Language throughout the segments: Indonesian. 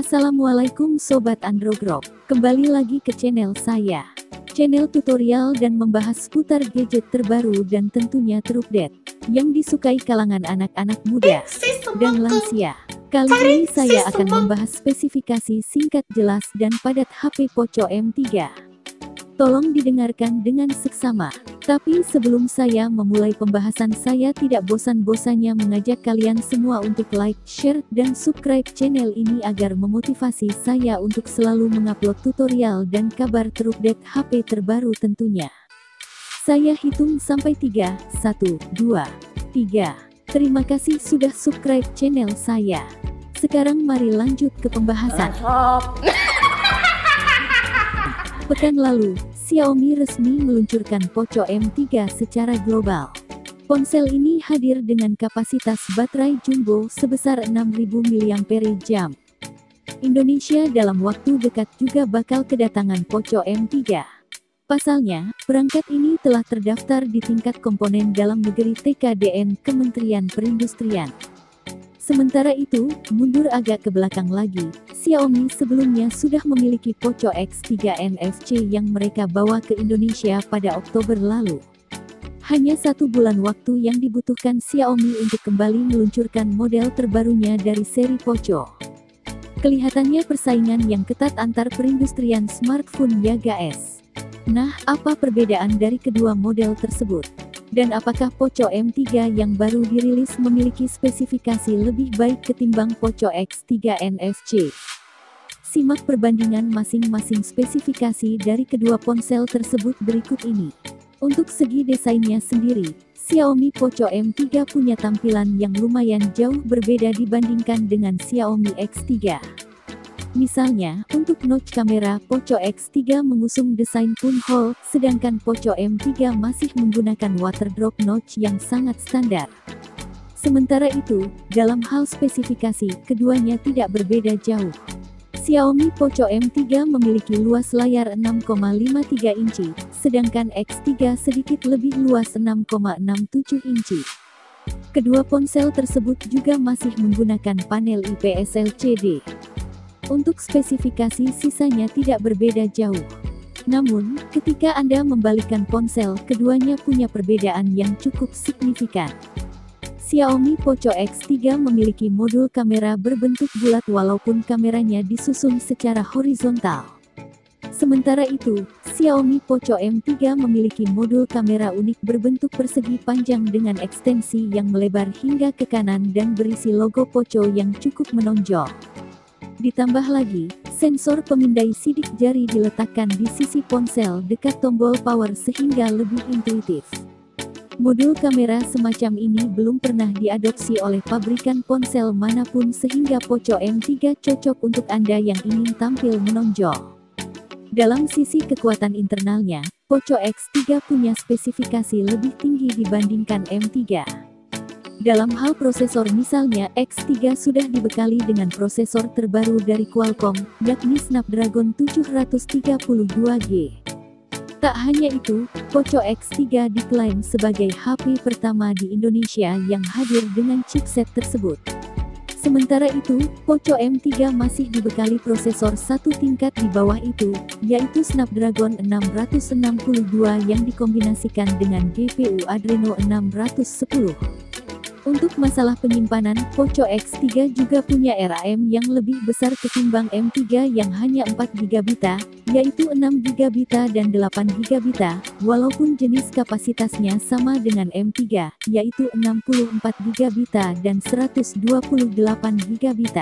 Assalamualaikum Sobat Androgrok, kembali lagi ke channel saya. Channel tutorial dan membahas seputar gadget terbaru dan tentunya terupdate, yang disukai kalangan anak-anak muda dan lansia. Kali ini saya akan membahas spesifikasi singkat jelas dan padat HP Poco M3. Tolong didengarkan dengan seksama. Tapi sebelum saya memulai pembahasan, saya tidak bosan-bosannya mengajak kalian semua untuk like, share, dan subscribe channel ini agar memotivasi saya untuk selalu mengupload tutorial dan kabar terupdate HP terbaru tentunya. Saya hitung sampai 3, 1, 2, 3. Terima kasih sudah subscribe channel saya. Sekarang mari lanjut ke pembahasan. Pekan lalu, Xiaomi resmi meluncurkan Poco M3 secara global. Ponsel ini hadir dengan kapasitas baterai jumbo sebesar 6000 mAh. Indonesia dalam waktu dekat juga bakal kedatangan Poco M3. Pasalnya, perangkat ini telah terdaftar di tingkat komponen dalam negeri TKDN Kementerian Perindustrian. Sementara itu, mundur agak ke belakang lagi, Xiaomi sebelumnya sudah memiliki Poco X3 NFC yang mereka bawa ke Indonesia pada Oktober lalu. Hanya 1 bulan waktu yang dibutuhkan Xiaomi untuk kembali meluncurkan model terbarunya dari seri Poco. Kelihatannya persaingan yang ketat antar perindustrian smartphone ya guys. Nah, apa perbedaan dari kedua model tersebut? Dan apakah Poco M3 yang baru dirilis memiliki spesifikasi lebih baik ketimbang Poco X3 NFC? Simak perbandingan masing-masing spesifikasi dari kedua ponsel tersebut berikut ini. Untuk segi desainnya sendiri, Xiaomi Poco M3 punya tampilan yang lumayan jauh berbeda dibandingkan dengan Xiaomi X3. Misalnya, untuk notch kamera, Poco X3 mengusung desain punhole, sedangkan Poco M3 masih menggunakan waterdrop notch yang sangat standar. Sementara itu, dalam hal spesifikasi, keduanya tidak berbeda jauh. Xiaomi Poco M3 memiliki luas layar 6,53 inci, sedangkan X3 sedikit lebih luas 6,67 inci. Kedua ponsel tersebut juga masih menggunakan panel IPS LCD. Untuk spesifikasi sisanya tidak berbeda jauh. Namun, ketika Anda membalikkan ponsel, keduanya punya perbedaan yang cukup signifikan. Xiaomi Poco X3 memiliki modul kamera berbentuk bulat walaupun kameranya disusun secara horizontal. Sementara itu, Xiaomi Poco M3 memiliki modul kamera unik berbentuk persegi panjang dengan ekstensi yang melebar hingga ke kanan dan berisi logo Poco yang cukup menonjol. Ditambah lagi, sensor pemindai sidik jari diletakkan di sisi ponsel dekat tombol power sehingga lebih intuitif. Modul kamera semacam ini belum pernah diadopsi oleh pabrikan ponsel manapun sehingga Poco M3 cocok untuk Anda yang ingin tampil menonjol. Dalam sisi kekuatan internalnya, Poco X3 punya spesifikasi lebih tinggi dibandingkan M3. Dalam hal prosesor misalnya, X3 sudah dibekali dengan prosesor terbaru dari Qualcomm, yakni Snapdragon 732G. Tak hanya itu, Poco X3 diklaim sebagai HP pertama di Indonesia yang hadir dengan chipset tersebut. Sementara itu, Poco M3 masih dibekali prosesor satu tingkat di bawah itu, yaitu Snapdragon 662 yang dikombinasikan dengan GPU Adreno 610. Untuk masalah penyimpanan, Poco X3 juga punya RAM yang lebih besar ketimbang M3 yang hanya 4GB, yaitu 6GB dan 8GB, walaupun jenis kapasitasnya sama dengan M3, yaitu 64GB dan 128GB.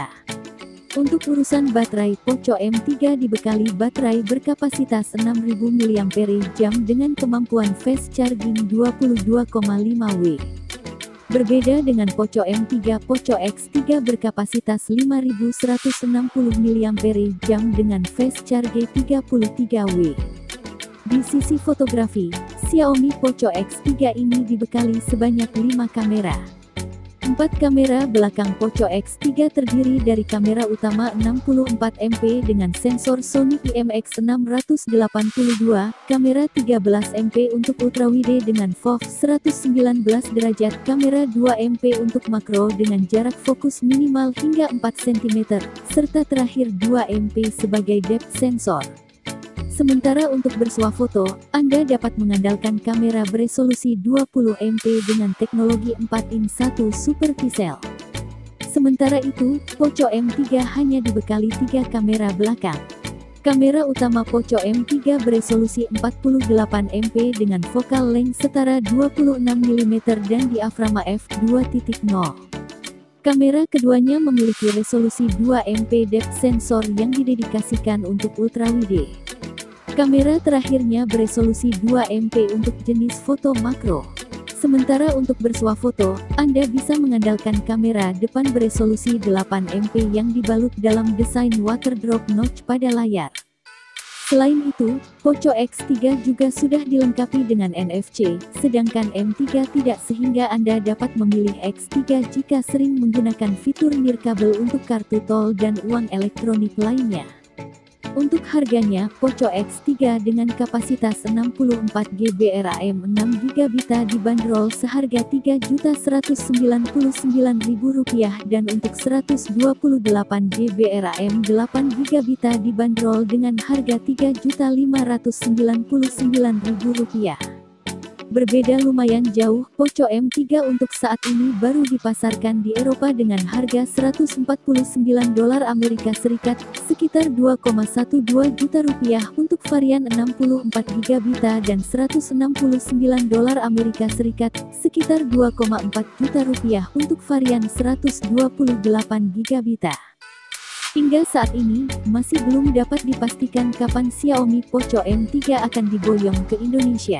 Untuk urusan baterai, Poco M3 dibekali baterai berkapasitas 6000 mAh dengan kemampuan fast charging 22,5W. Berbeda dengan Poco M3, Poco X3 berkapasitas 5160 mAh dengan fast charge 33W. Di sisi fotografi, Xiaomi Poco X3 ini dibekali sebanyak 5 kamera. 4 kamera belakang Poco X3 terdiri dari kamera utama 64 MP dengan sensor Sony IMX682, kamera 13 MP untuk ultrawide dengan FOV 119 derajat, kamera 2 MP untuk makro dengan jarak fokus minimal hingga 4 cm, serta terakhir 2 MP sebagai depth sensor. Sementara untuk bersuah foto, Anda dapat mengandalkan kamera beresolusi 20 MP dengan teknologi 4:1 Super Pixel. Sementara itu, Poco M3 hanya dibekali 3 kamera belakang. Kamera utama Poco M3 beresolusi 48 MP dengan focal length setara 26 mm dan diafragma f2.0. Kamera keduanya memiliki resolusi 2 MP depth sensor yang didedikasikan untuk ultrawide. Kamera terakhirnya beresolusi 2 MP untuk jenis foto makro. Sementara untuk bersuah foto, Anda bisa mengandalkan kamera depan beresolusi 8 MP yang dibalut dalam desain water drop notch pada layar. Selain itu, Poco X3 juga sudah dilengkapi dengan NFC, sedangkan M3 tidak, sehingga Anda dapat memilih X3 jika sering menggunakan fitur nirkabel untuk kartu tol dan uang elektronik lainnya. Untuk harganya, Poco X3 dengan kapasitas 64 GB RAM 6 GB dibanderol seharga Rp3.199.000 dan untuk 128 GB RAM 8 GB dibanderol dengan harga Rp3.599.000. Berbeda lumayan jauh, Poco M3 untuk saat ini baru dipasarkan di Eropa dengan harga $149 Amerika Serikat, sekitar Rp2,12 juta untuk varian 64 GB dan $169 Amerika Serikat, sekitar Rp2,4 juta untuk varian 128 GB. Hingga saat ini, masih belum dapat dipastikan kapan Xiaomi Poco M3 akan diboyong ke Indonesia.